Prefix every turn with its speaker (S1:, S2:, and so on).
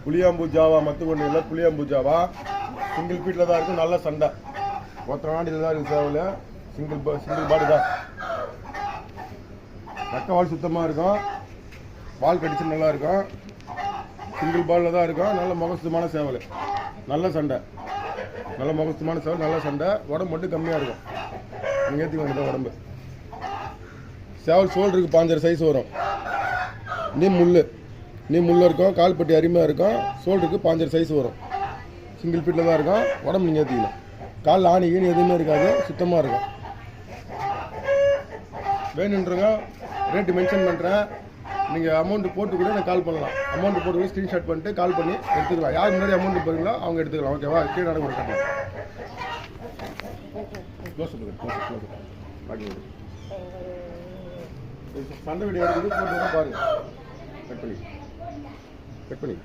S1: புளியாம்பூ Java மற்ற ஒன்று இல்லை, புளியாம்பூ ஜாவா சிங்கிள் ஃபீட்டில் தான் இருக்கும். நல்ல சண்டை ஒருத்தர் நாடியில் தான் இருக்குது. சேவல் சிங்கிள் பாடி தான். நக்க வால் சுத்தமாக இருக்கும், வால் கடிச்சு நல்லா இருக்கும். சிங்கிள் பாலில் தான் இருக்கும். நல்ல முகசுத்தமான சேவல், நல்ல சண்டை, நல்ல முகசுத்தமான சேவல், நல்ல சண்டை. உடம்பு மட்டும் கம்மியாக இருக்கும். நீங்கள் ஏற்றி வேண்டியதான் உடம்பு. சேவல் சோல்டருக்கு 5 சைஸ் வரும். நீ முள் இருக்கும், கால்பட்டி அருமையாக இருக்கும். சோல்டருக்கு 5 சைஸ் வரும். சிங்கிள் ஃபீட்டில் தான் இருக்கும். உடம்பு நீங்கள் ஏற்றிக்கலாம். காலில் ஆணி கீணி எதுவுமே இருக்காது, சுத்தமாக இருக்கும். வேணுன்றங்க ரேட்டு மென்ஷன் பண்ணுறேன். நீங்கள் அமௌண்ட்டு போட்டு கூட நான் கால் பண்ணலாம். அமௌண்ட்டு போட்டு கூட ஸ்க்ரீன்ஷாட் பண்ணிட்டு கால் பண்ணி எடுத்துக்கலாம். யார் முன்னாடி அமௌண்ட்டு போகிறீங்களோ அவங்க எடுத்துக்கலாம். ஓகேவா? கீழே நடக்க கட்டலாம். சண்டை வீடியோ எடுத்து போட்டு பாருங்கள். கட் பண்ணி